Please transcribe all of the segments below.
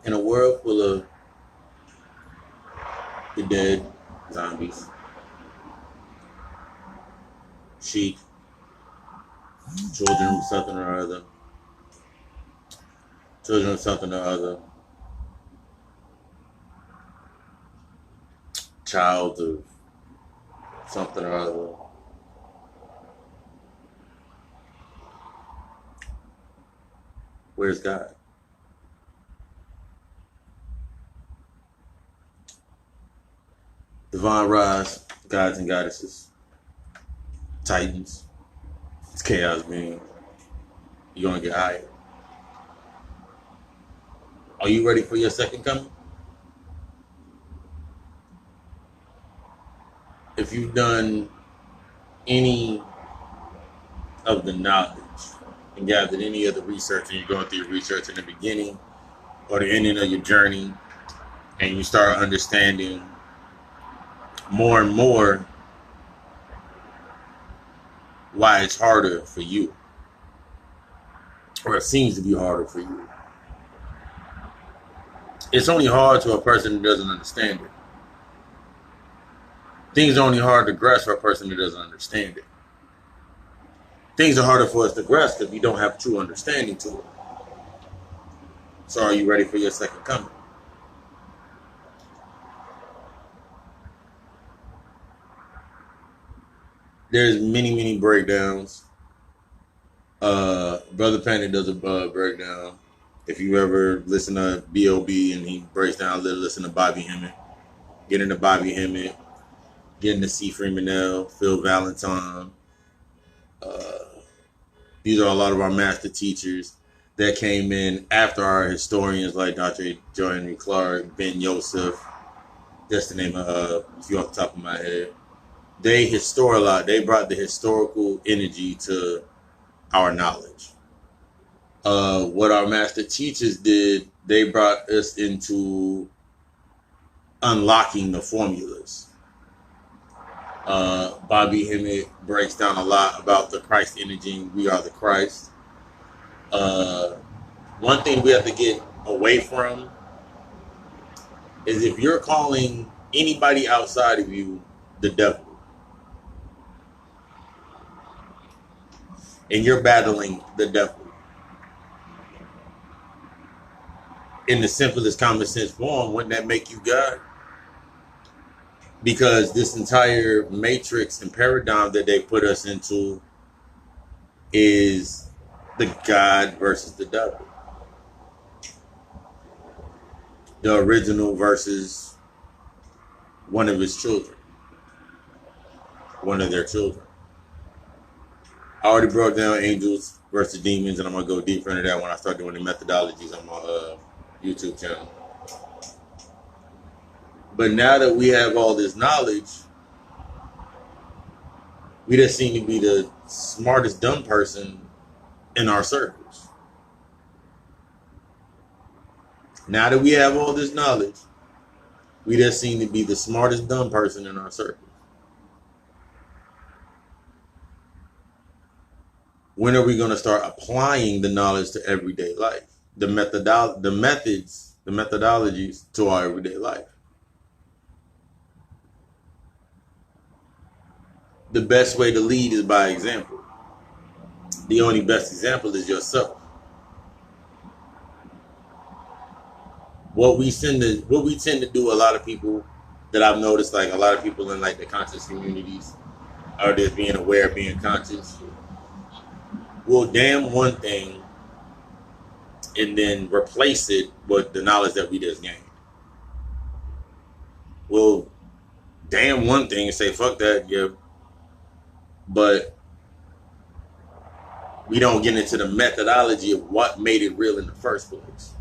In a world full of the dead, zombies, sheep, children of something or other, children of something or other, child of something or other, where's God? Divine rise, gods and goddesses, titans, it's chaos being. You're gonna get higher. Are you ready for your second coming? If you've done any of the knowledge and gathered any of the research, and you're going through your research in the beginning or the ending of your journey, and you start understanding more and more why it's harder for you, or it seems to be harder for you. It's only hard to a person who doesn't understand it. Things are only hard to grasp for a person who doesn't understand it. Things are harder for us to grasp because we don't have true understanding to it. So are you ready for your second coming? There's many breakdowns. Brother Panic does a breakdown. If you ever listen to B.O.B. and he breaks down a little, listen to Bobby Hemmett. Get into Bobby Hemmett. Get into C. Freemanell, Phil Valentine. These are a lot of our master teachers that came in after our historians like Dr. Joe Henry Clark, Ben Yosef. That's the name of a few off the top of my head. They historic a lot. They brought the historical energy to our knowledge. What our master teachers did, they brought us into unlocking the formulas. Bobby Hemmett breaks down a lot about the Christ energy. We are the Christ. One thing we have to get away from is if you're calling anybody outside of you the devil, and you're battling the devil in the simplest common sense form, wouldn't that make you God? Because this entire matrix and paradigm that they put us into is the God versus the devil. The original versus one of his children. One of their children. I already broke down angels versus demons, and I'm going to go deeper into that when I start doing the methodologies on my YouTube channel. But now that we have all this knowledge, we just seem to be the smartest dumb person in our circles. Now that we have all this knowledge, we just seem to be the smartest dumb person in our circles. When are we going to start applying the knowledge to everyday life? The methodologies to our everyday life. The best way to lead is by example. The only best example is yourself. What we tend to do, a lot of people that I've noticed, like a lot of people in like the conscious communities, are just being aware, being conscious. We'll damn one thing and then replace it with the knowledge that we just gained. We'll damn one thing and say, fuck that, yeah. But we don't get into the methodology of what made it real in the first place.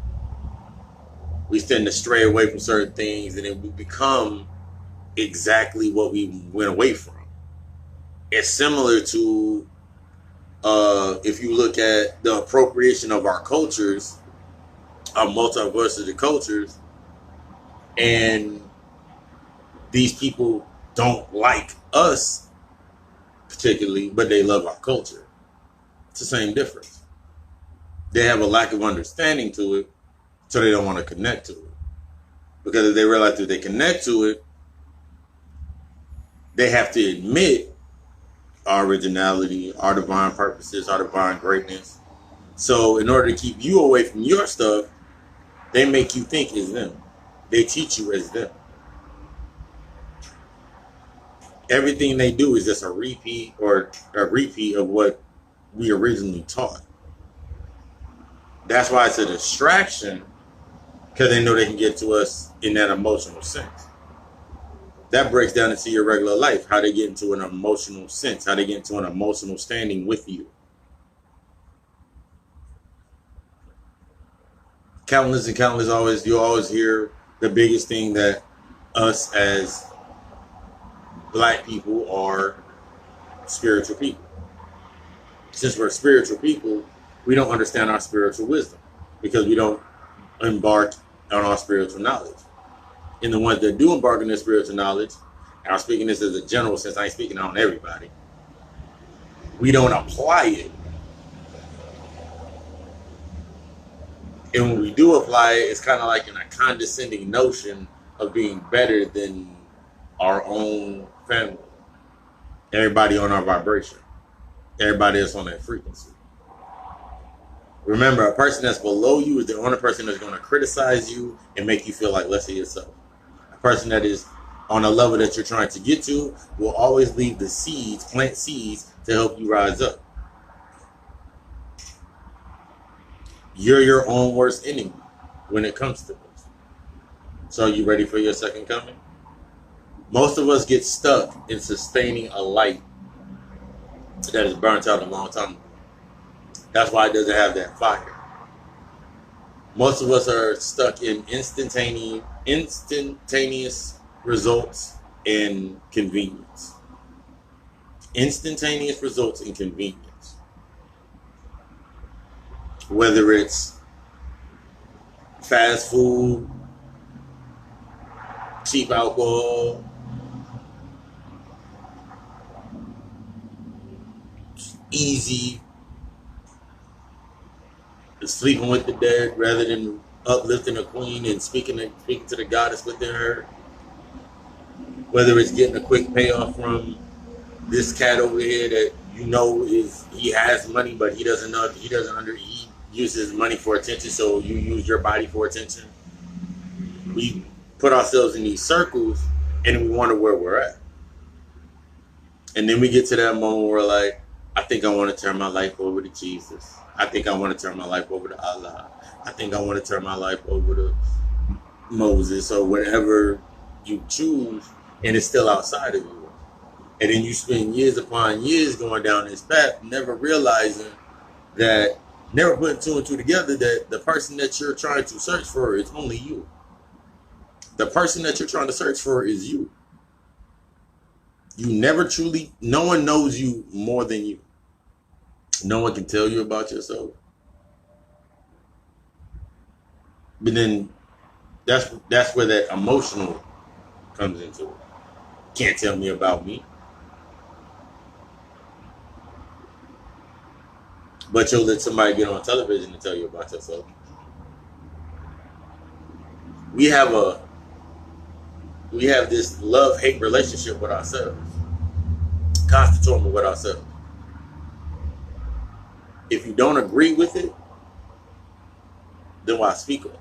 We tend to stray away from certain things and then we become exactly what we went away from. It's similar to if you look at the appropriation of our cultures, our multiversity cultures, and these people don't like us particularly, but they love our culture. It's the same difference. They have a lack of understanding to it, So they don't want to connect to it. Because if they realize that they connect to it, they have to admit our originality, our divine purposes, our divine greatness. So in order to keep you away from your stuff, they make you think as them. They teach you as them. Everything they do is just a repeat of what we originally taught. That's why it's a distraction, because they know they can get to us in that emotional sense. That breaks down into your regular life, how they get into an emotional sense, how they get into an emotional standing with you. Countless and countless, you always hear the biggest thing that us as black people are spiritual people. Since we're spiritual people, we don't understand our spiritual wisdom because we don't embark on our spiritual knowledge. And the ones that do embark on their spiritual knowledge, and I'm speaking this as a general sense, I ain't speaking on everybody, we don't apply it. And when we do apply it, it's kind of like in a condescending notion of being better than our own family. Everybody on our vibration. Everybody that's on that frequency. Remember, a person that's below you is the only person that's going to criticize you and make you feel like less of yourself. A person that is on a level that you're trying to get to will always leave the seeds, plant seeds to help you rise up. You're your own worst enemy when it comes to this. So are you ready for your second coming? Most of us get stuck in sustaining a light that is burnt out a long time ago. That's why it doesn't have that fire. Most of us are stuck in instantaneous results and convenience. Instantaneous results and convenience. Whether it's fast food, cheap alcohol, easy, sleeping with the dead rather than uplifting a queen and speaking to the goddess within her. Whether it's getting a quick payoff from this cat over here that you know he has money, but he uses money for attention, so you use your body for attention. We put ourselves in these circles and we wonder where we're at. And then we get to that moment where like, I think I want to turn my life over to Jesus. I think I want to turn my life over to Allah. I think I want to turn my life over to Moses or whatever you choose, and it's still outside of you. And then you spend years upon years going down this path, never realizing that, never putting two and two together, that the person that you're trying to search for is only you. The person that you're trying to search for is you. No one knows you more than you. No one can tell you about yourself. But then that's where that emotional comes into it. Can't tell me about me. But you'll let somebody get on television and tell you about yourself. We have this love-hate relationship with ourselves. Constant torment with ourselves. If you don't agree with it, then why speak on it?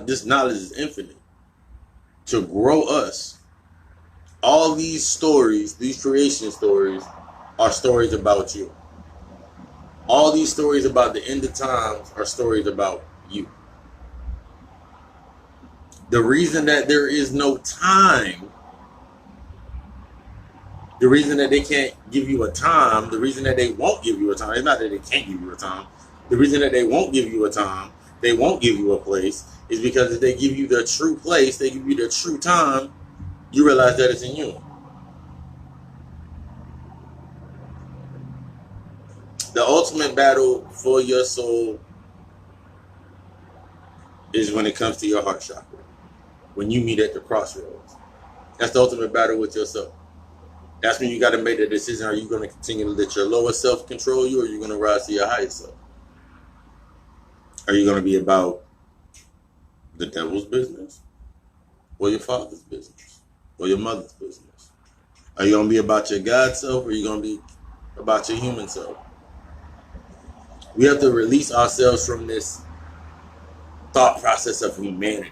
This knowledge is infinite. To grow us, all these stories, these creation stories, are stories about you. All these stories about the end of times are stories about you. The reason that there is no time, the reason that they can't give you a time, the reason that they won't give you a time, it's not that they can't give you a time, the reason that they won't give you a time, they won't give you a place, is because if they give you the true place, they give you the true time, you realize that it's in you. The ultimate battle for your soul is when it comes to your heart chakra. When you meet at the crossroads. That's the ultimate battle with yourself. That's when you got to make the decision. Are you going to continue to let your lower self control you, or are you going to rise to your higher self? Are you going to be about the devil's business, or your father's business, or your mother's business? Are you going to be about your God self, or are you going to be about your human self? We have to release ourselves from this thought process of humanity,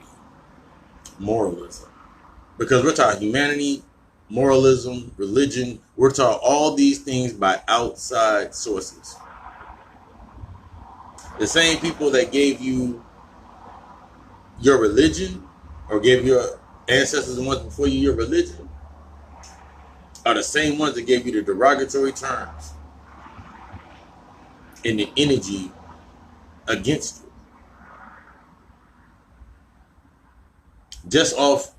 moralism. Because we're taught humanity, moralism, religion, we're taught all these things by outside sources. The same people that gave you your religion, or gave your ancestors and ones before you your religion, are the same ones that gave you the derogatory terms and the energy against you. Just off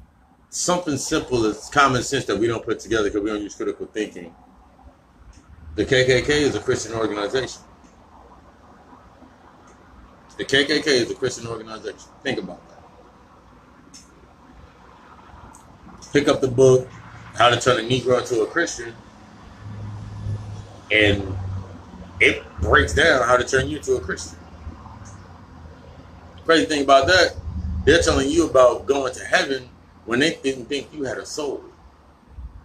something simple as common sense that we don't put together because we don't use critical thinking. The KKK is a Christian organization. The KKK is a Christian organization. Think about that. Pick up the book, How to Turn a Negro into a Christian, and it breaks down how to turn you into a Christian. The crazy thing about that, they're telling you about going to heaven when they didn't think you had a soul.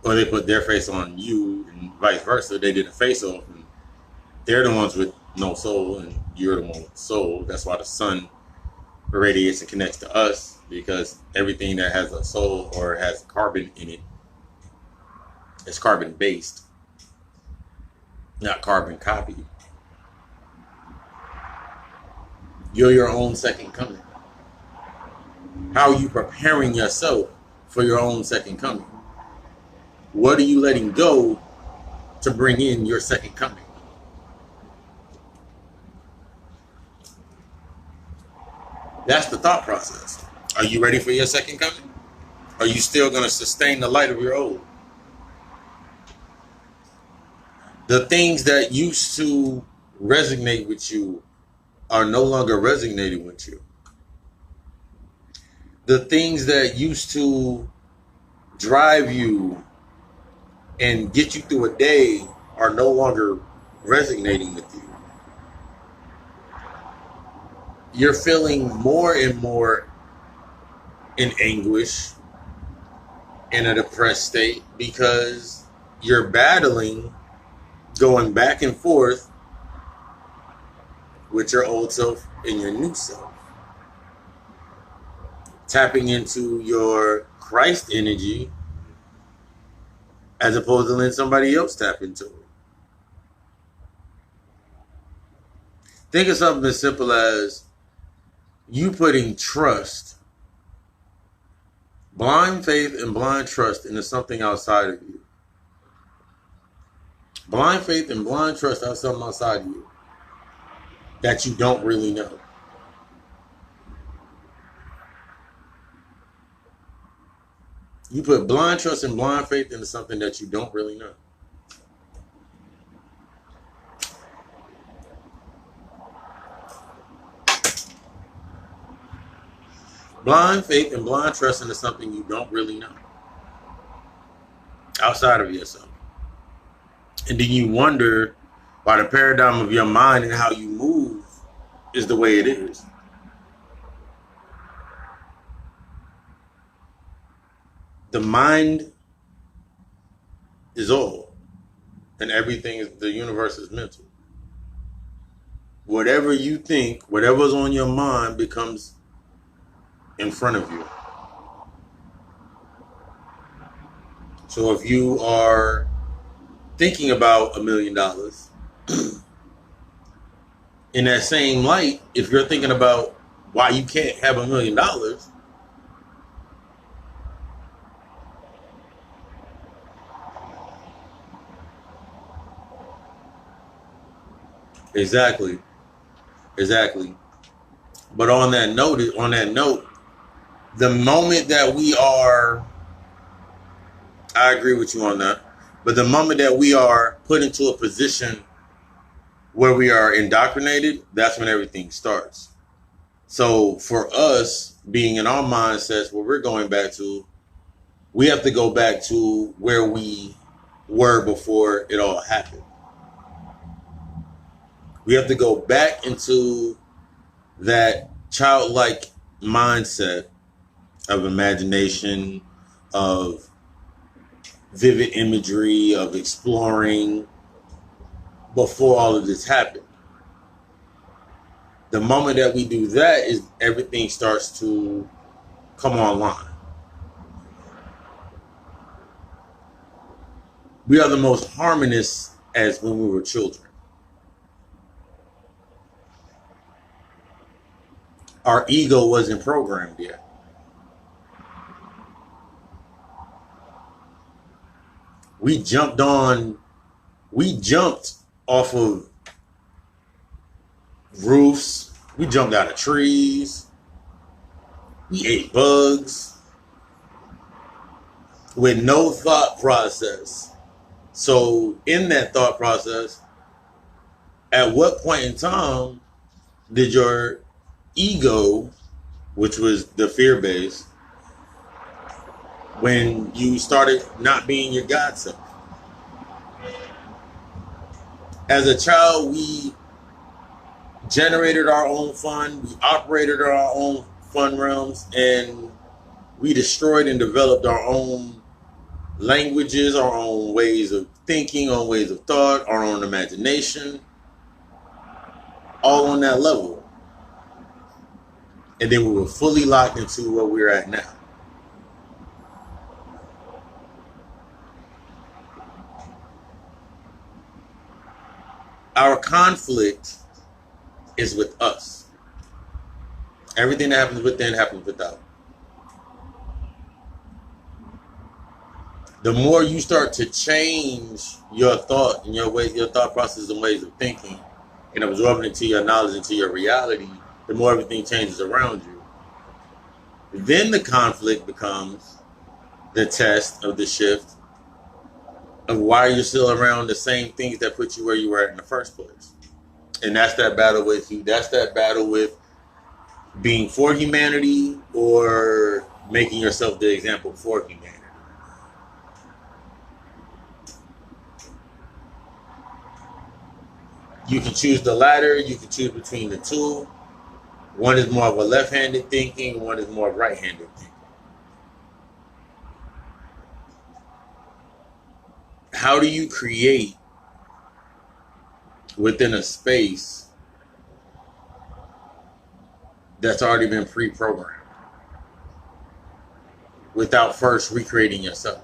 Or they put their face on you and vice versa. They did a face off, and they're the ones with no soul and you're the one with soul. That's why the sun radiates and connects to us, because everything that has a soul or has carbon in it is carbon based, not carbon copied. You're your own second coming. How are you preparing yourself for your own second coming? What are you letting go to bring in your second coming? That's the thought process. Are you ready for your second coming? Are you still going to sustain the light of your old? The things that used to resonate with you are no longer resonating with you. The things that used to drive you and get you through a day are no longer resonating with you. You're feeling more and more in anguish, in a depressed state, because you're battling, going back and forth with your old self and your new self. Tapping into your Christ energy as opposed to letting somebody else tap into it. Think of something as simple as you putting trust, blind faith and blind trust into something outside of you. Blind faith and blind trust are something outside of you that you don't really know. You put blind trust and blind faith into something that you don't really know. Blind faith and blind trust into something you don't really know, outside of yourself. And then you wonder why the paradigm of your mind and how you move is the way it is. The mind is all, and everything is, the universe is mental. Whatever you think, whatever's on your mind becomes in front of you. So if you are thinking about $1 million, in that same light, if you're thinking about why you can't have $1 million, exactly. But on that note, the moment that we are, I agree with you on that, but the moment that we are put into a position where we are indoctrinated, that's when everything starts. So for us, being in our mindsets, where we're going back to, we have to go back to where we were before it all happened. We have to go back into that childlike mindset of imagination, of vivid imagery, of exploring before all of this happened. The moment that we do that is everything starts to come online. We are the most harmonious as when we were children. Our ego wasn't programmed yet. We jumped off of roofs, we jumped out of trees, we ate bugs with no thought process. So in that thought process, at what point in time did your ego, which was the fear base, when you started not being your God self? As a child, we generated our own fun, we operated our own fun realms, and we destroyed and developed our own languages, our own ways of thinking, our own ways of thought, our own imagination, all on that level. And then we were fully locked into where we're at now. Our conflict is with us. Everything that happens within happens without. The more you start to change your thought and your thought process and ways of thinking, and absorbing into your knowledge, into your reality, the more everything changes around you. Then the conflict becomes the test of the shift of why you're still around the same things that put you where you were at in the first place. And that's that battle with you. That's that battle with being for humanity or making yourself the example for humanity. You can choose the latter. You can choose between the two. One is more of a left-handed thinking. One is more right-handed thinking. How do you create within a space that's already been pre-programmed without first recreating yourself?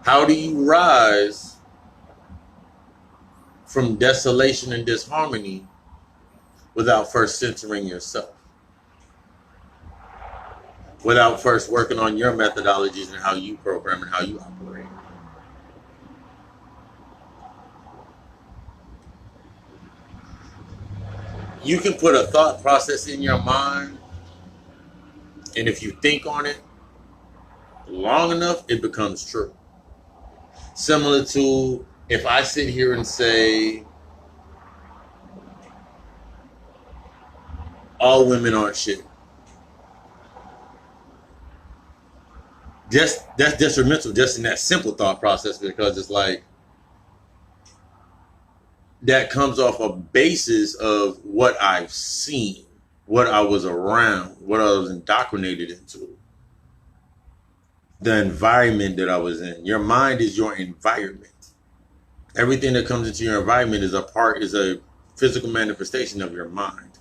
How do you rise from desolation and disharmony without first centering yourself? Without first working on your methodologies and how you program and how you operate? You can put a thought process in your mind, and if you think on it long enough, it becomes true. Similar to if I sit here and say, all women aren't shit. That's detrimental just in that simple thought process, because it's like, that comes off a basis of what I've seen, what I was around, what I was indoctrinated into, the environment that I was in. Your mind is your environment. Everything that comes into your environment is a physical manifestation of your mind.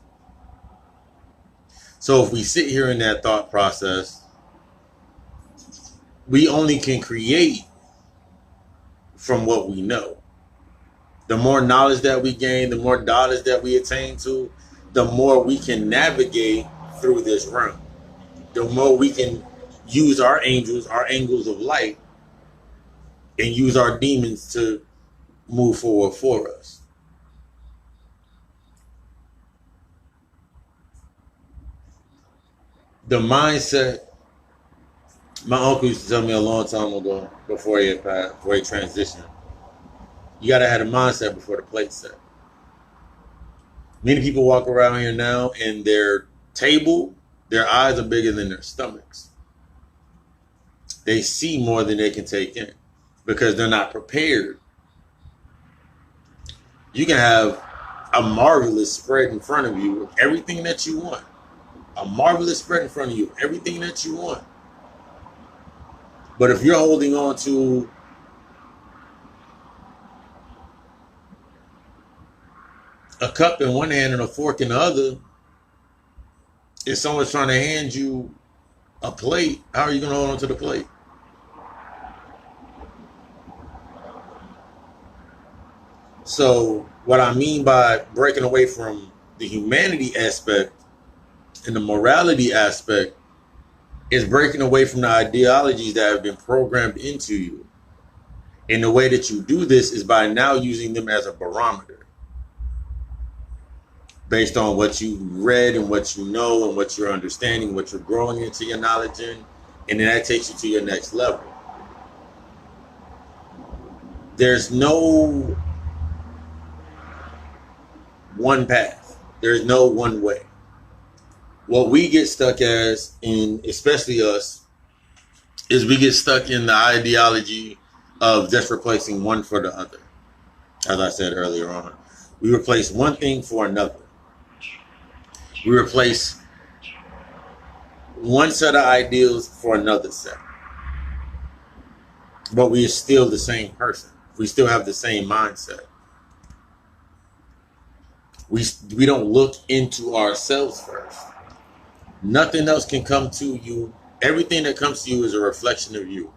So if we sit here in that thought process, we only can create from what we know. The more knowledge that we gain, the more knowledge that we attain to, the more we can navigate through this realm. The more we can use our angels of light, and use our demons to move forward for us. The mindset, my uncle used to tell me a long time ago, before he transitioned, you gotta have a mindset before the plate set. Many people walk around here now and their eyes are bigger than their stomachs. They see more than they can take in because they're not prepared. You can have a marvelous spread in front of you with everything that you want. A marvelous spread in front of you, everything that you want. But if you're holding on to a cup in one hand and a fork in the other, if someone's trying to hand you a plate, how are you going to hold on to the plate? So what I mean by breaking away from the humanity aspect and the morality aspect is breaking away from the ideologies that have been programmed into you. And the way that you do this is by now using them as a barometer based on what you read and what you know and what you're understanding, what you're growing into your knowledge in, and then that takes you to your next level. There's no one path. There's no one way. What we get stuck as, in especially us, is we get stuck in the ideology of just replacing one for the other. As I said earlier on, we replace one thing for another. We replace one set of ideals for another set. But we are still the same person. We still have the same mindset. We don't look into ourselves first. Nothing else can come to you. Everything that comes to you is a reflection of you.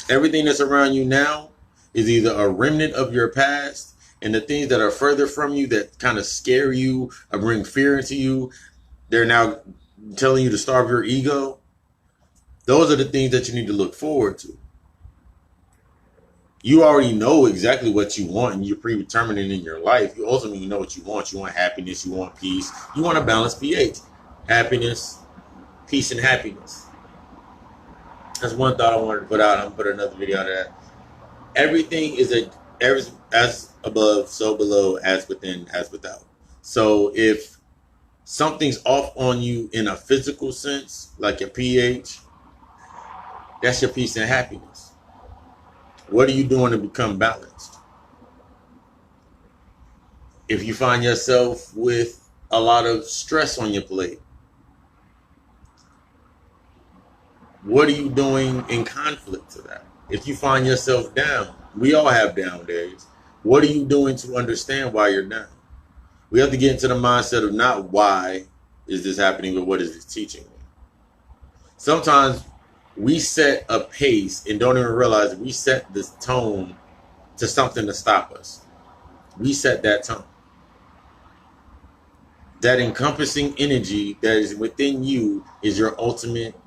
Everything that's around you now is either a remnant of your past, and the things that are further from you that kind of scare you or bring fear into you, they're now telling you to starve your ego. Those are the things that you need to look forward to. You already know exactly what you want, and you're predetermined in your life. You ultimately know what you want. You want happiness. You want peace. You want a balanced pH. Happiness, peace, and happiness. That's one thought I wanted to put out. I'm going to put another video out of that. Everything is as above, so below, as within, as without. So if something's off on you in a physical sense, like your pH, that's your peace and happiness. What are you doing to become balanced? If you find yourself with a lot of stress on your plate, what are you doing in conflict to that? If you find yourself down, we all have down days. What are you doing to understand why you're down? We have to get into the mindset of not why is this happening, but what is this teaching me? Sometimes we set a pace and don't even realize we set this tone to something to stop us. We set that tone. That encompassing energy that is within you is your ultimate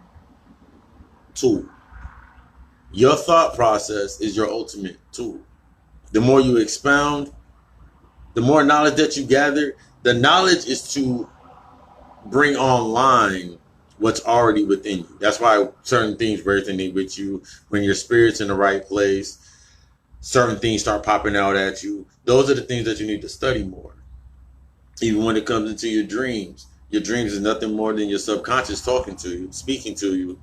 tool. Your thought process is your ultimate tool. The more you expound, the more knowledge that you gather, the knowledge is to bring online what's already within you. That's why certain things resonate with you. When your spirit's in the right place, certain things start popping out at you. Those are the things that you need to study more. Even when it comes into your dreams is nothing more than your subconscious talking to you, speaking to you.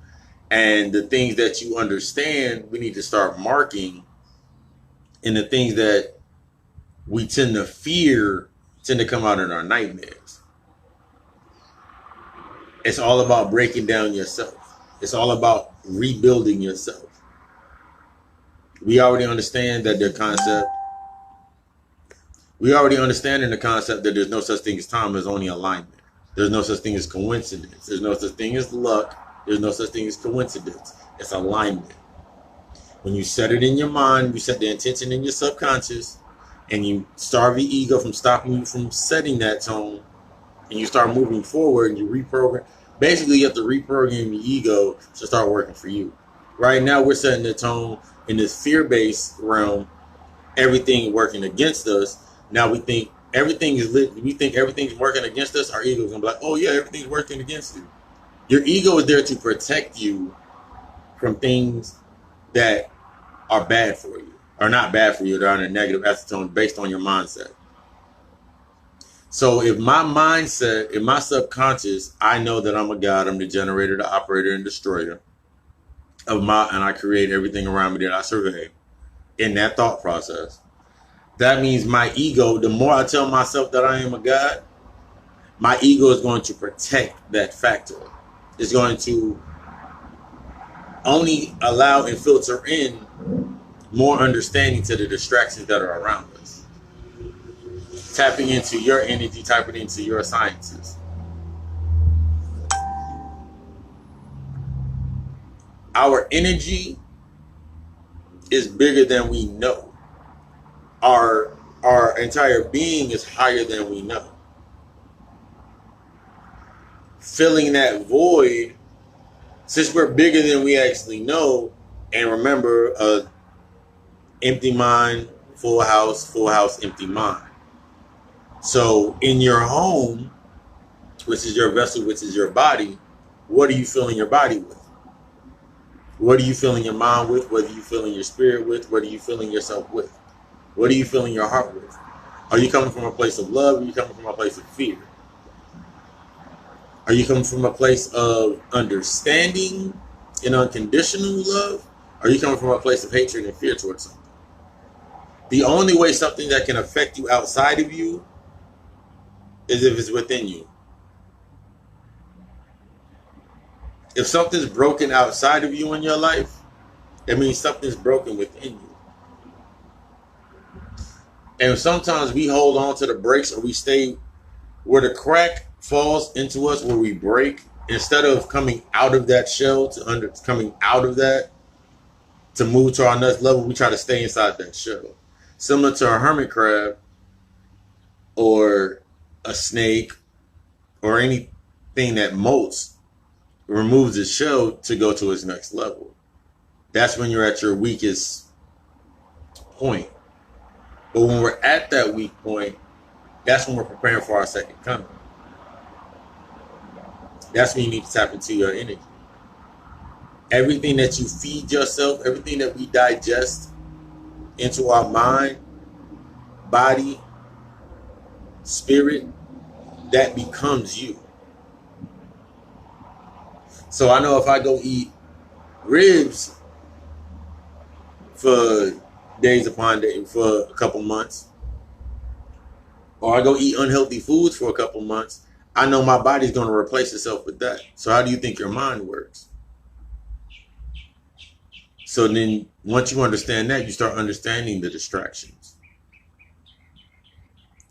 And the things that you understand, we need to start marking. And the things that we tend to fear tend to come out in our nightmares. It's all about breaking down yourself. It's all about rebuilding yourself. We already understand that the concept. We already understand in the concept that there's no such thing as time, there's only alignment. There's no such thing as coincidence. There's no such thing as luck. There's no such thing as coincidence. It's alignment. When you set it in your mind, you set the intention in your subconscious, and you starve your ego from stopping you from setting that tone, and you start moving forward and you reprogram. Basically, you have to reprogram your ego to start working for you. Right now, we're setting the tone in this fear-based realm, everything working against us. Now we think everything is lit. We think everything's working against us. Our ego is going to be like, oh yeah, everything's working against you. Your ego is there to protect you from things that are bad for you, or not bad for you. They're on a negative acetone based on your mindset. So if my mindset, in my subconscious, I know that I'm a God, I'm the generator, the operator, and destroyer. and I create everything around me that I survey in that thought process. That means my ego, the more I tell myself that I am a God, my ego is going to protect that factor. It's going to only allow and filter in more understanding to the distractions that are around us. Tapping into your energy, tapping into your sciences. Our energy is bigger than we know. Our entire being is higher than we know. Filling that void, since we're bigger than we actually know, and remember, empty mind, full house, empty mind. So in your home, which is your vessel, which is your body, what are you filling your body with? What are you filling your mind with? What are you filling your spirit with? What are you filling yourself with? What are you filling your heart with? Are you coming from a place of love? Or are you coming from a place of fear? Are you coming from a place of understanding and unconditional love? Or are you coming from a place of hatred and fear towards something? The only way something that can affect you outside of you is if it's within you. If something's broken outside of you in your life, it means something's broken within you. And sometimes we hold on to the brakes, or we stay where the crack falls into us, where we break, instead of coming out of that shell coming out of that to move to our next level. We try to stay inside that shell, similar to a hermit crab or a snake or anything that molts, removes its shell to go to its next level. That's when you're at your weakest point. But when we're at that weak point, that's when we're preparing for our second coming. That's when you need to tap into your energy. Everything that you feed yourself, everything that we digest into our mind, body, spirit, that becomes you. So I know if I go eat ribs for days upon days for a couple months, or I go eat unhealthy foods for a couple months, I know my body's going to replace itself with that. So how do you think your mind works? So then once you understand that, you start understanding the distractions.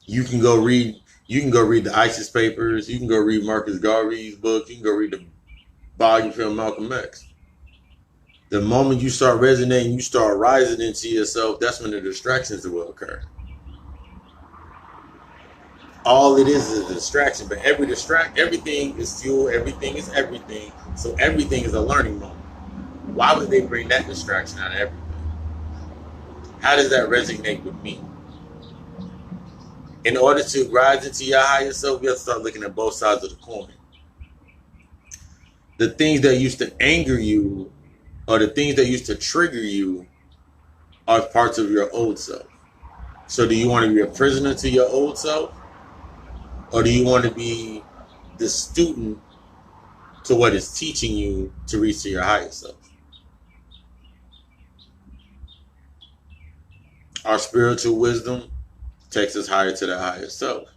You can go read the ISIS papers, you can go read Marcus Garvey's book, you can go read the biography of Malcolm X. The moment you start resonating, you start rising into yourself, that's when the distractions will occur. All it is a distraction, but everything is fuel, everything is everything. So everything is a learning moment. Why would they bring that distraction out of everything? How does that resonate with me? In order to rise into your higher self, you have to start looking at both sides of the coin. The things that used to anger you, or the things that used to trigger you, are parts of your old self. So do you want to be a prisoner to your old self? Or do you want to be the student to what is teaching you to reach to your higher self? Our spiritual wisdom takes us higher to the higher self.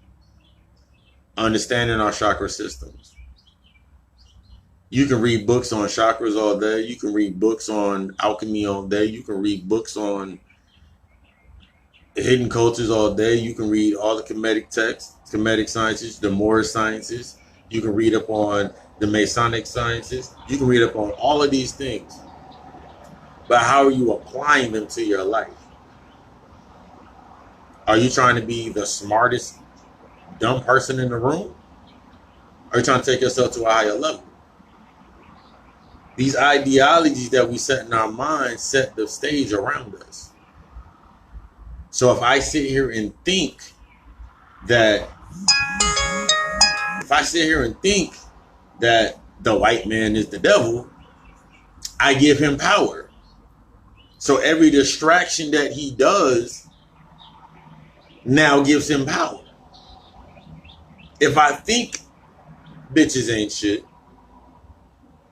Understanding our chakra systems. You can read books on chakras all day. You can read books on alchemy all day. You can read books on hidden cultures all day. You can read all the Kemetic texts, Kemetic sciences, the Moorish sciences. You can read up on the Masonic sciences. You can read up on all of these things. But how are you applying them to your life? Are you trying to be the smartest dumb person in the room? Are you trying to take yourself to a higher level? These ideologies that we set in our minds set the stage around us. So if I sit here and think that the white man is the devil, I give him power. So every distraction that he does now gives him power. If I think bitches ain't shit,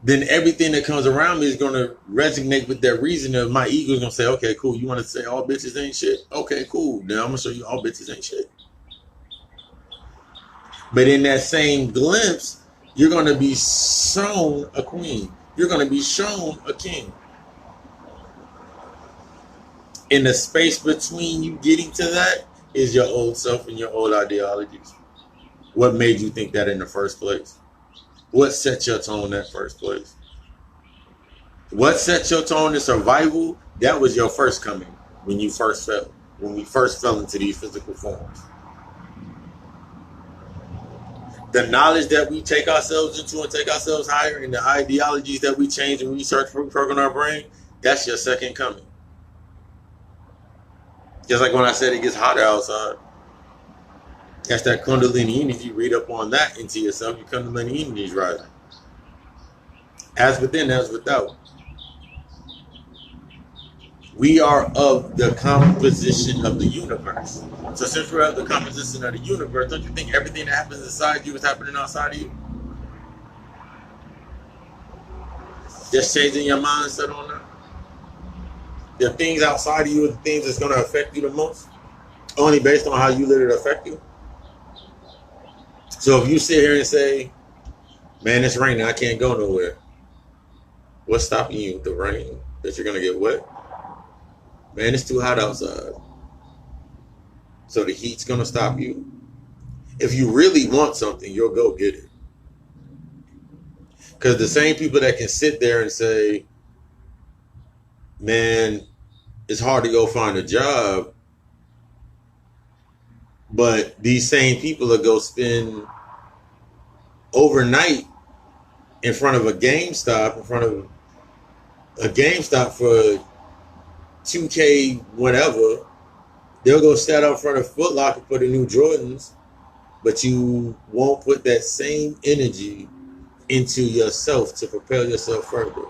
then everything that comes around me is going to resonate with that reason. Of my ego is going to say, okay, cool. You want to say all bitches ain't shit? Okay, cool. Now I'm going to show you all bitches ain't shit. But in that same glimpse, you're going to be shown a queen. You're going to be shown a king. In the space between you getting to that is your old self and your old ideologies. What made you think that in the first place? What set your tone in that first place? What set your tone in survival? That was your first coming when you first fell. When we first fell into these physical forms. The knowledge that we take ourselves into and take ourselves higher, and the ideologies that we change and research program our brain, that's your second coming. Just like when I said it gets hotter outside. That's that Kundalini energy. Read up on that into yourself. Your Kundalini energy is rising. As within, as without. We are of the composition of the universe. So since we're of the composition of the universe, don't you think everything that happens inside you is happening outside of you? Just changing your mindset on that. The things outside of you are the things that's going to affect you the most. Only based on how you let it affect you. So if you sit here and say, man, it's raining, I can't go nowhere. What's stopping you? The rain? That you're going to get wet? Man, it's too hot outside. So the heat's going to stop you. If you really want something, you'll go get it. Because the same people that can sit there and say, man, it's hard to go find a job, but these same people will go spend overnight in front of a GameStop, for 2K whatever. They'll go stand out in front of Foot Locker for the new Jordans, but you won't put that same energy into yourself to propel yourself further.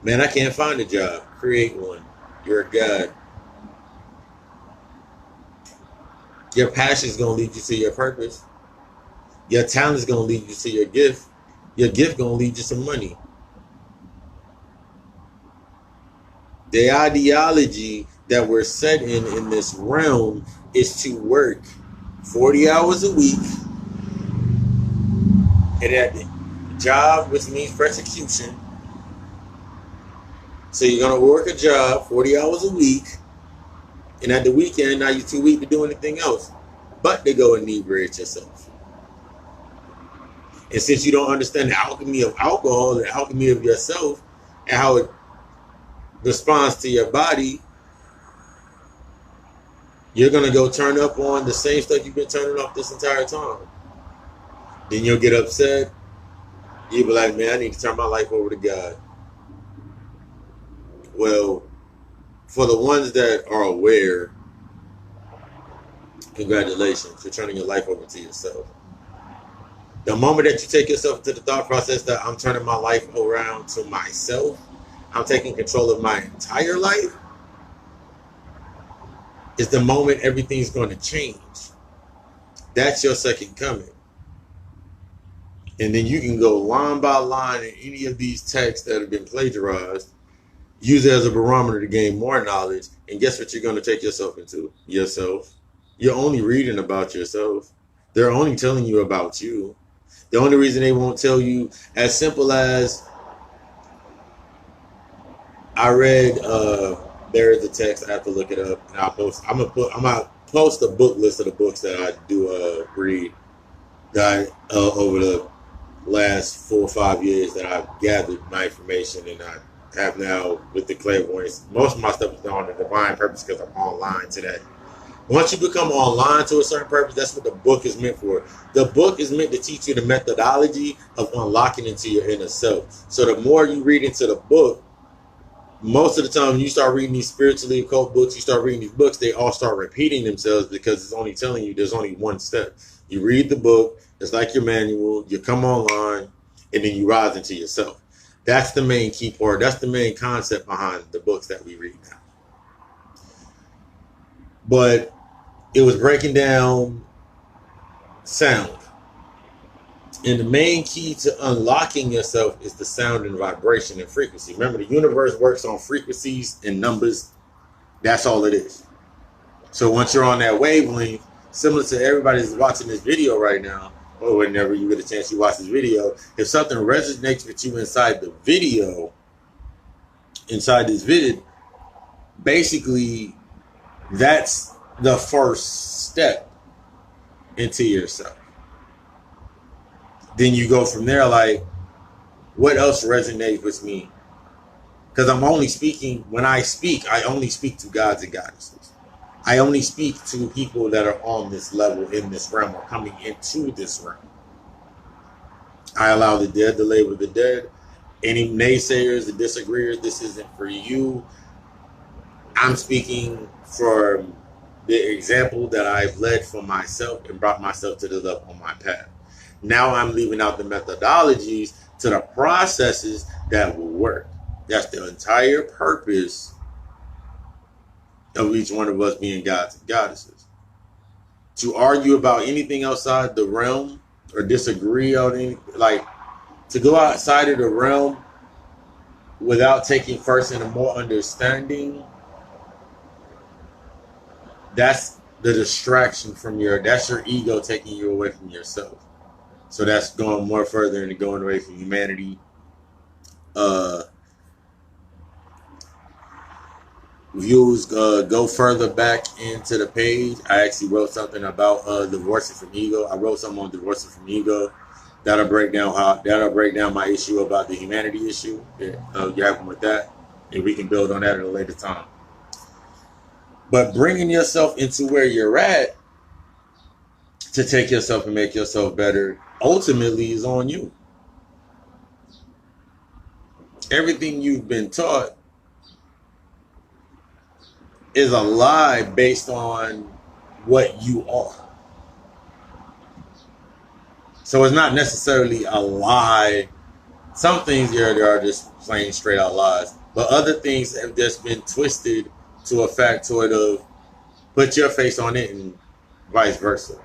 Man, I can't find a job. Create one. You're a god. Your passion is going to lead you to your purpose. Your talent is going to lead you to your gift. Your gift going to lead you to money. The ideology that we're set in this realm is to work 40 hours a week and at the job, which means persecution. So you're going to work a job 40 hours a week, and at the weekend, now you're too weak to do anything else but to go inebriate yourself. And since you don't understand the alchemy of alcohol, the alchemy of yourself, and how it responds to your body, you're going to go turn up on the same stuff you've been turning off this entire time. Then you'll get upset. You'll be like, man, I need to turn my life over to God. Well, for the ones that are aware, congratulations, you're turning your life over to yourself. The moment that you take yourself into the thought process that I'm turning my life around to myself, I'm taking control of my entire life, is the moment everything's going to change. That's your second coming. And then you can go line by line in any of these texts that have been plagiarized, use it as a barometer to gain more knowledge, and guess what you're going to take yourself into? Yourself. You're only reading about yourself. They're only telling you about you. The only reason they won't tell you, as simple as I read, there is a text, I have to look it up, and I'm gonna post a book list of the books that I do read that over the last 4 or 5 years that I've gathered my information, and I have now with the clairvoyance. Most of my stuff is on the divine purpose because I'm online to that. Once you become online to a certain purpose, that's what the book is meant for. The book is meant to teach you the methodology of unlocking into your inner self. So the more you read into the book, most of the time you start reading these spiritually occult books, you start reading these books, they all start repeating themselves because it's only telling you there's only one step. You read the book, it's like your manual, you come online, and then you rise into yourself. That's the main key part. That's the main concept behind the books that we read now. But it was breaking down sound. And the main key to unlocking yourself is the sound and vibration and frequency. Remember, the universe works on frequencies and numbers. That's all it is. So once you're on that wavelength, similar to everybody that's watching this video right now, or whenever you get a chance to watch this video, if something resonates with you inside the video, inside this vid, basically that's the first step into yourself. Then you go from there, like, what else resonates with me? Because I'm only speaking, when I speak, I only speak to gods and goddesses. I only speak to people that are on this level, in this realm, or coming into this realm. I allow the dead to lay with the dead. Any naysayers, the disagreeers, this isn't for you. I'm speaking for the example that I've led for myself and brought myself to the level on my path. Now I'm leaving out the methodologies to the processes that will work. That's the entire purpose of each one of us being gods and goddesses. To argue about anything outside the realm or disagree on anything, like to go outside of the realm without taking first in a more understanding, that's the distraction from that's your ego taking you away from yourself. So that's going more further into going away from humanity. Views, go further back into the page. I actually wrote something about divorcing from ego. I wrote something on divorcing from ego. That'll break down my issue about the humanity issue. You're having with that, and we can build on that at a later time. But bringing yourself into where you're at to take yourself and make yourself better ultimately is on you. Everything you've been taught is a lie based on what you are. So it's not necessarily a lie. Some things there are just plain straight out lies. But other things have just been twisted to a factoid of put your face on it and vice versa.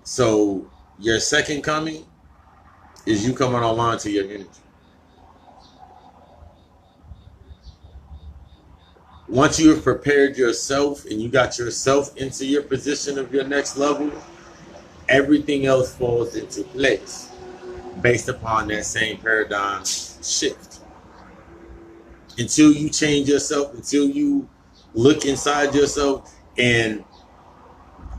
So your second coming is you coming online to your energy. Once you have prepared yourself and you got yourself into your position of your next level, everything else falls into place based upon that same paradigm shift. Until you change yourself, until you look inside yourself, and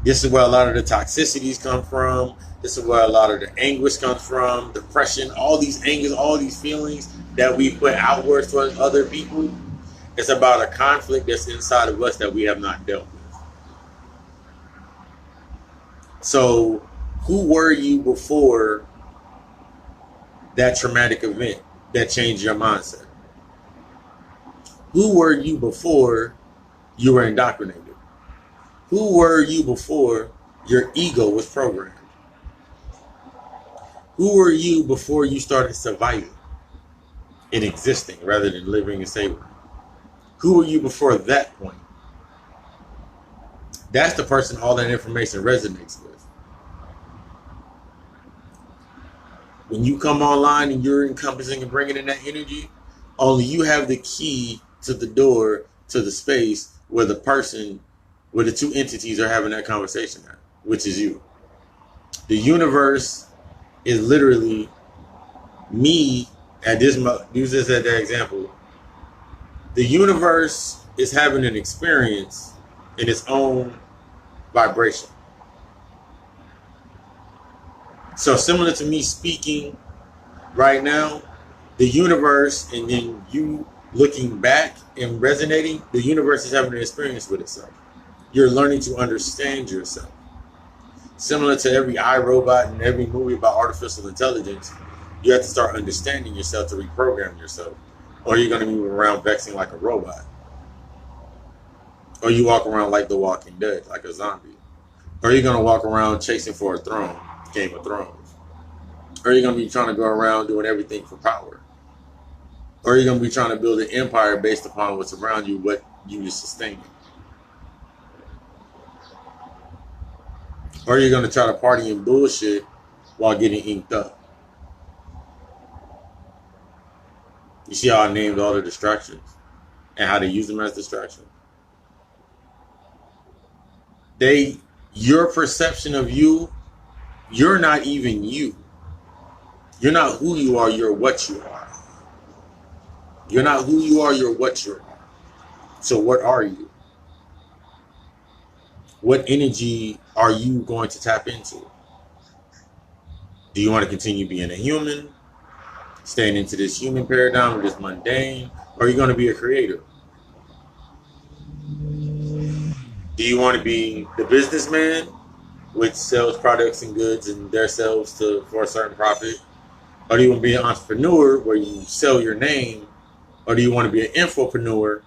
this is where a lot of the toxicities come from. This is where a lot of the anguish comes from, depression, all these angers, all these feelings that we put outwards towards other people. It's about a conflict that's inside of us that we have not dealt with. So, who were you before that traumatic event that changed your mindset? Who were you before you were indoctrinated? Who were you before your ego was programmed? Who were you before you started surviving and existing rather than living and savoring? Who were you before that point? That's the person all that information resonates with. When you come online and you're encompassing and bringing in that energy, only you have the key to the door, to the space where the person, where the two entities are having that conversation at, which is you. The universe is literally me at this, use this as that example. The universe is having an experience in its own vibration. So similar to me speaking right now, the universe, and then you looking back and resonating, the universe is having an experience with itself. You're learning to understand yourself. Similar to every iRobot and every movie about artificial intelligence, you have to start understanding yourself to reprogram yourself. Or you're going to move around vexing like a robot. Or you walk around like The Walking Dead, like a zombie. Or you're going to walk around chasing for a throne, Game of Thrones. Or you're going to be trying to go around doing everything for power. Or you're going to be trying to build an empire based upon what's around you, what you are sustaining. Or you're going to try to party and bullshit while getting inked up. You see how I named all the distractions and how they use them as distractions? Your perception of you, you're not even you. You're not who you are, you're what you are. You're not who you are, you're what you are. So what are you? What energy are you going to tap into? Do you want to continue being a human, staying into this human paradigm or this mundane? Or are you going to be a creator? Do you want to be the businessman, which sells products and goods and their selves for a certain profit? Or do you want to be an entrepreneur where you sell your name? Or do you want to be an infopreneur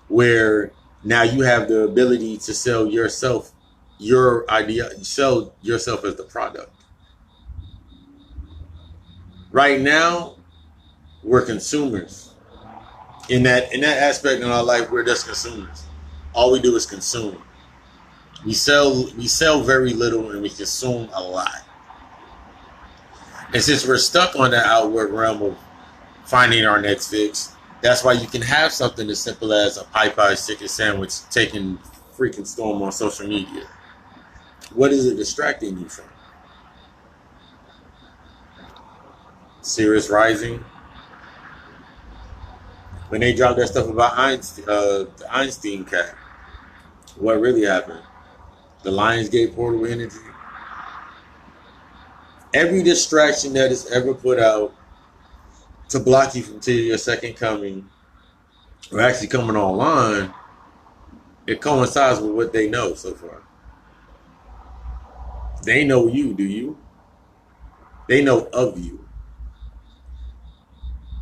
where now you have the ability to sell yourself, your idea, sell yourself as the product? Right now, we're consumers. In that aspect in our life, we're just consumers. All we do is consume. We sell very little and we consume a lot. And since we're stuck on that outward realm of finding our next fix, that's why you can have something as simple as a Popeye's chicken sandwich taking freaking storm on social media. What is it distracting you from? Sirius Rising. When they dropped that stuff about the Einstein cat, what really happened? The Lionsgate portal energy. Every distraction that is ever put out to block you from your second coming, or actually coming online, it coincides with what they know so far. They know you, do you? They know of you.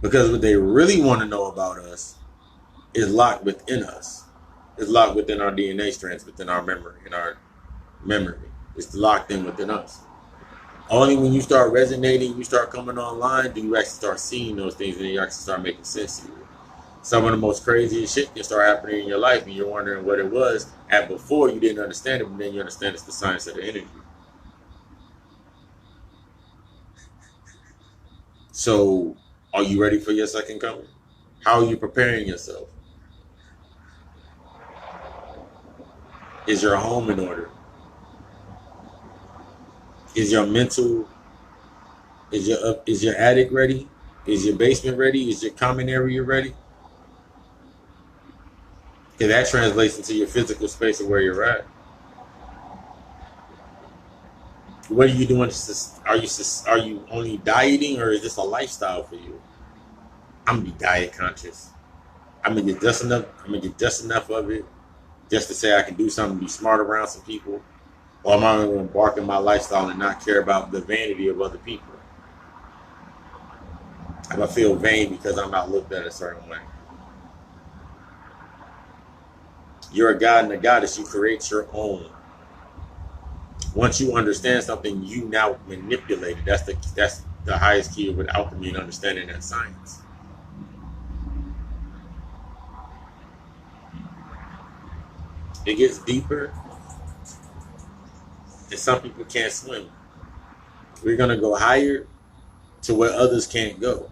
Because what they really want to know about us is locked within us. It's locked within our DNA strands, within our memory, in our memory. It's locked in within us. Only when you start resonating, you start coming online, do you actually start seeing those things and you actually start making sense to you. Some of the most craziest shit can start happening in your life and you're wondering what it was. And before you didn't understand it, but then you understand it's the science of the energy. So, are you ready for your second coming? How are you preparing yourself? Is your home in order? Is your mental, is your attic ready? Is your basement ready? Is your common area ready? Because that translates into your physical space of where you're at. What are you doing? Are you only dieting, or is this a lifestyle for you? I'm gonna be diet conscious. I'm gonna get just enough. I'm gonna get just enough of it, just to say I can do something, be smart around some people, or am I going to embark in my lifestyle and not care about the vanity of other people? I'm gonna feel vain because I'm not looked at a certain way. You're a god and a goddess. You create your own. Once you understand something, you now manipulate it. That's the highest key of alchemy and understanding that science. It gets deeper, and some people can't swim. We're gonna go higher to where others can't go.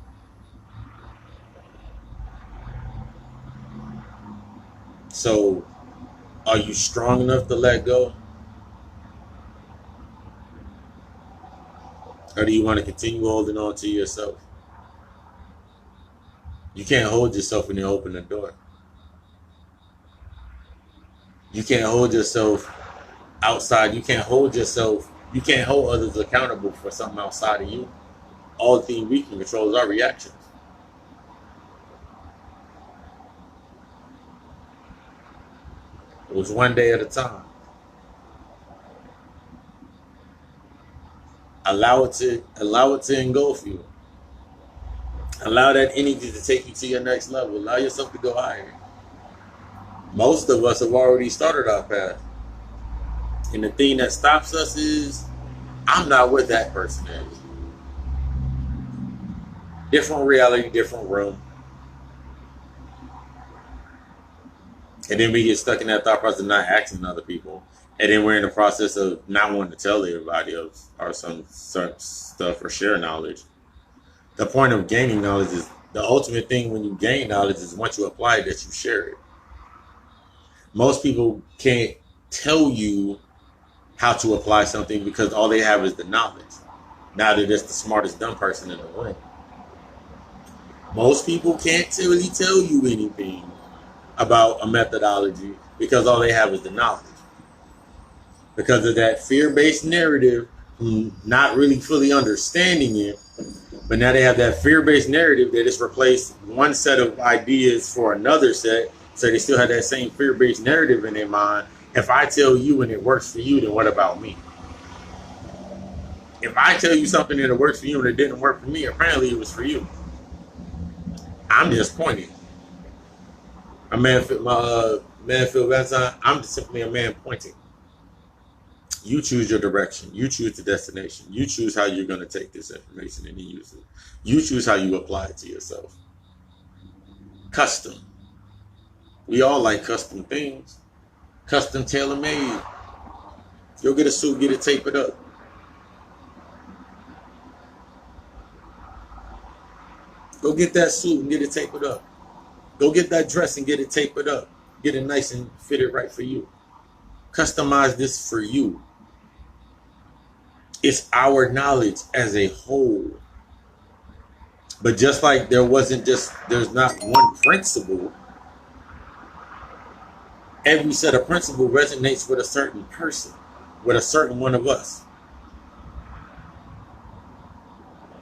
So, are you strong enough to let go? Or do you want to continue holding on to yourself? You can't hold yourself when you open the door. You can't hold yourself outside. You can't hold yourself. You can't hold others accountable for something outside of you. All the thing we can control is our reactions. It was one day at a time. Allow it to engulf you. Allow that energy to take you to your next level. Allow yourself to go higher. Most of us have already started our path. And the thing that stops us is, I'm not where that person is. Different reality, different room. And then we get stuck in that thought process of not asking other people. And then we're in the process of not wanting to tell everybody of or some stuff or share knowledge. The point of gaining knowledge is the ultimate thing when you gain knowledge is once you apply it that you share it. Most people can't tell you how to apply something because all they have is the knowledge. Now they're just the smartest dumb person in the room. Most people can't really tell you anything about a methodology because all they have is the knowledge. Because of that fear-based narrative, not really fully understanding it, but now they have that fear-based narrative that has replaced one set of ideas for another set, so they still have that same fear-based narrative in their mind. If I tell you and it works for you, then what about me? If I tell you something and it works for you and it didn't work for me, apparently it was for you. I'm just pointing. A man, Phil Valentine, I'm just simply a man pointing. You choose your direction. You choose the destination. You choose how you're going to take this information and use it. You choose how you apply it to yourself. Custom. We all like custom things. Custom tailor-made. Go get a suit, get it, tape it up. Go get that suit and get it, tape it up. Go get that dress and get it, tape it up. Get it nice and fit it right for you. Customize this for you. It's our knowledge as a whole. But just like there's not one principle. Every set of principle resonates with a certain person, with a certain one of us.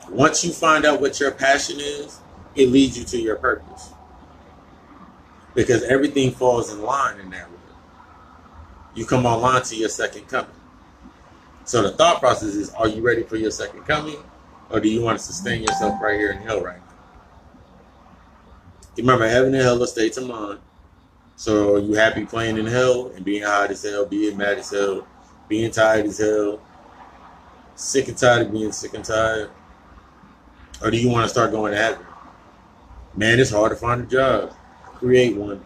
Once you find out what your passion is, it leads you to your purpose. Because everything falls in line in that way. You come online to your second coming. So the thought process is, are you ready for your second coming? Or do you want to sustain yourself right here in hell right now? Remember, heaven and hell are states of mind. So are you happy playing in hell and being hot as hell, being mad as hell, being tired as hell, sick and tired of being sick and tired? Or do you want to start going to heaven? Man, it's hard to find a job. Create one.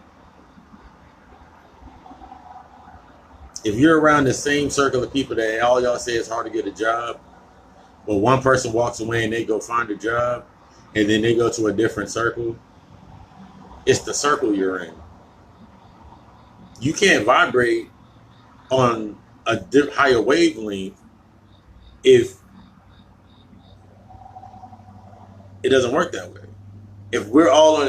If you're around the same circle of people that all y'all say it's hard to get a job, but one person walks away and they go find a job, and then they go to a different circle, it's the circle you're in. You can't vibrate on a higher wavelength if it doesn't work that way. If we're all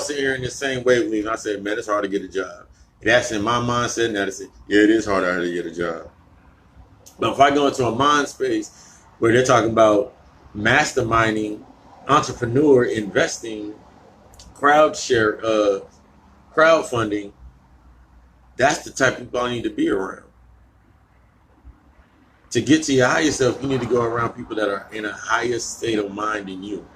sitting here in the same wavelength, I said, man, it's hard to get a job. And that's in my mindset. Now they say, yeah, it is harder to get a job. But if I go into a mind space where they're talking about masterminding, entrepreneur, investing, crowdfunding, that's the type of people I need to be around. To get to your higher self, you need to go around people that are in a higher state of mind than you.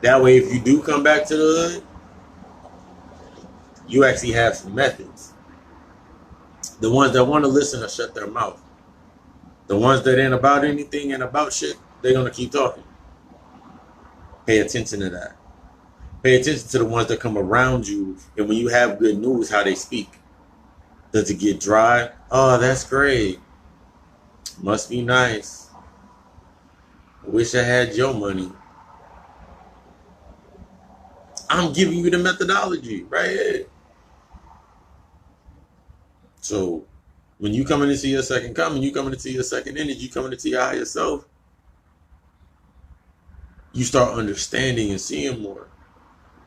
That way, if you do come back to the hood, you actually have some methods. The ones that want to listen will shut their mouth. The ones that ain't about anything and about shit, they're going to keep talking. Pay attention to that. Pay attention to the ones that come around you, and when you have good news, how they speak. Does it get dry? Oh, that's great. Must be nice. I wish I had your money. I'm giving you the methodology right here. So when you coming into your second coming, you coming into your second energy, you coming into your higher self, you start understanding and seeing more.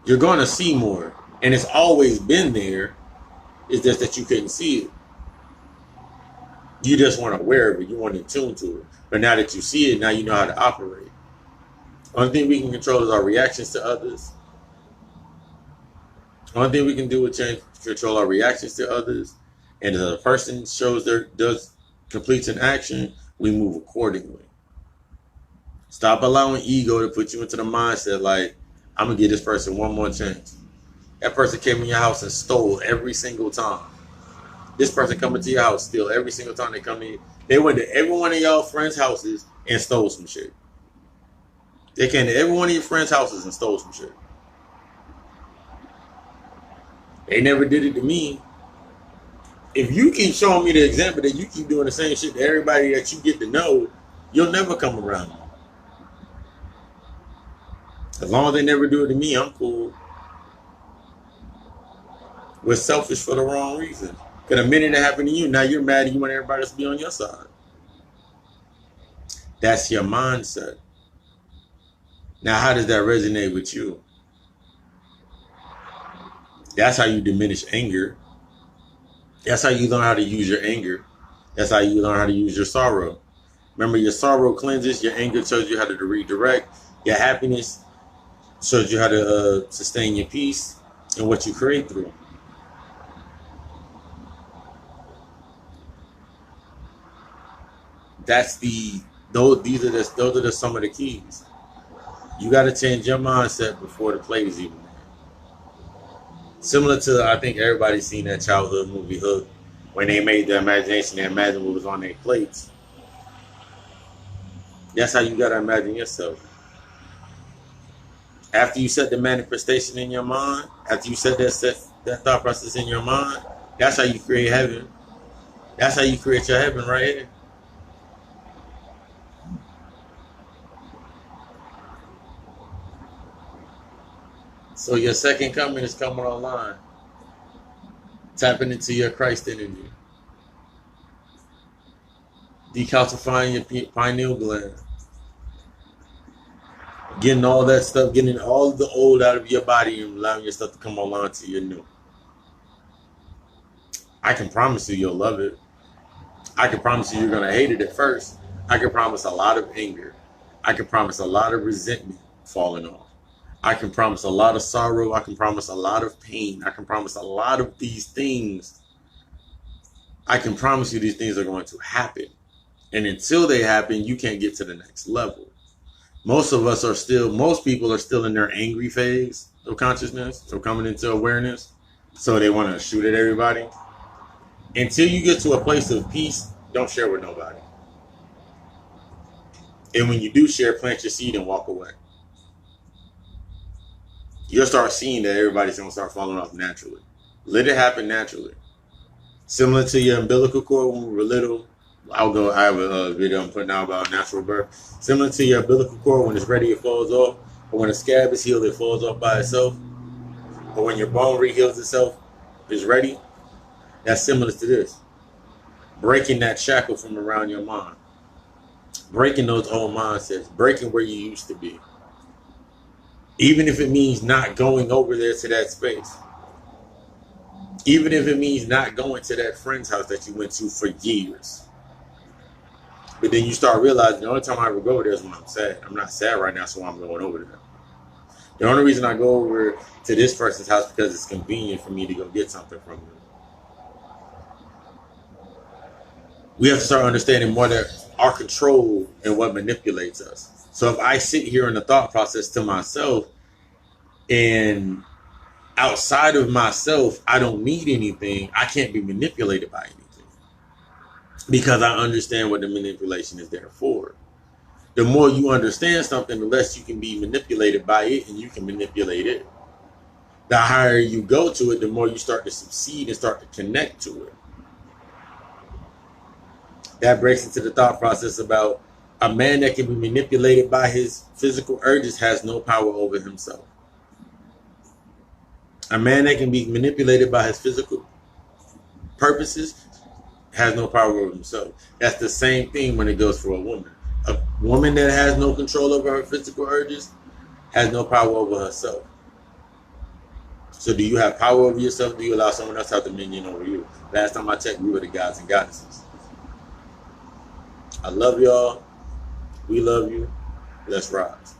You're going to see more. And it's always been there. It's just that you couldn't see it. You just weren't aware of it. You weren't in tune to it. But now that you see it, now you know how to operate. Only thing we can control is our reactions to others. Only thing we can do is control our reactions to others. And if a person completes an action, we move accordingly. Stop allowing ego to put you into the mindset like, I'm going to give this person one more chance. That person came in your house and stole every single time. This person coming to your house steal every single time they come in. They went to every one of y'all friends' houses and stole some shit. They came to every one of your friends' houses and stole some shit. They never did it to me. If you keep showing me the example that you keep doing the same shit to everybody that you get to know, you'll never come around me. As long as they never do it to me, I'm cool. We're selfish for the wrong reason. Because the minute it happened to you, now you're mad and you want everybody else to be on your side. That's your mindset. Now, how does that resonate with you? That's how you diminish anger. That's how you learn how to use your anger. That's how you learn how to use your sorrow. Remember, your sorrow cleanses, your anger shows you how to redirect, your happiness shows you how to sustain your peace and what you create through. Those are some of the keys. You got to change your mindset before the plate is even there. Similar to, I think everybody's seen that childhood movie Hook, when they made the imagination, they imagined what was on their plates. That's how you got to imagine yourself. After you set the manifestation in your mind, after you set that thought process in your mind, that's how you create heaven. That's how you create your heaven right here. So your second coming is coming online. Tapping into your Christ energy. Decalcifying your pineal gland. Getting all that stuff, getting all the old out of your body and allowing your stuff to come online to your new. I can promise you you'll love it. I can promise you you're going to hate it at first. I can promise a lot of anger. I can promise a lot of resentment falling off. I can promise a lot of sorrow. I can promise a lot of pain. I can promise a lot of these things. I can promise you these things are going to happen. And until they happen, you can't get to the next level. Most people are still in their angry phase of consciousness, so coming into awareness. So they want to shoot at everybody. Until you get to a place of peace, don't share with nobody. And when you do share, plant your seed and walk away. You'll start seeing that everybody's going to start falling off naturally. Let it happen naturally. Similar to your umbilical cord when we were little. I have a video I'm putting out about natural birth. Similar to your umbilical cord, when it's ready, it falls off. Or when a scab is healed, it falls off by itself. Or when your bone reheals itself, it's ready. That's similar to this. Breaking that shackle from around your mind. Breaking those old mindsets. Breaking where you used to be. Even if it means not going over there to that space. Even if it means not going to that friend's house that you went to for years. But then you start realizing the only time I ever go over there is when I'm sad. I'm not sad right now, so I'm going over there. The only reason I go over to this person's house is because it's convenient for me to go get something from them. We have to start understanding more that our control and what manipulates us. So if I sit here in the thought process to myself and outside of myself, I don't need anything, I can't be manipulated by anything. Because I understand what the manipulation is there for. The more you understand something, the less you can be manipulated by it and you can manipulate it. The higher you go to it, the more you start to succeed and start to connect to it. That breaks into the thought process about a man that can be manipulated by his physical urges has no power over himself. A man that can be manipulated by his physical purposes has no power over himself. That's the same thing when it goes for a woman. A woman that has no control over her physical urges has no power over herself. So do you have power over yourself? Do you allow someone else to have dominion over you? Last time I checked, we were the gods and goddesses. I love y'all. We love you. Let's rise.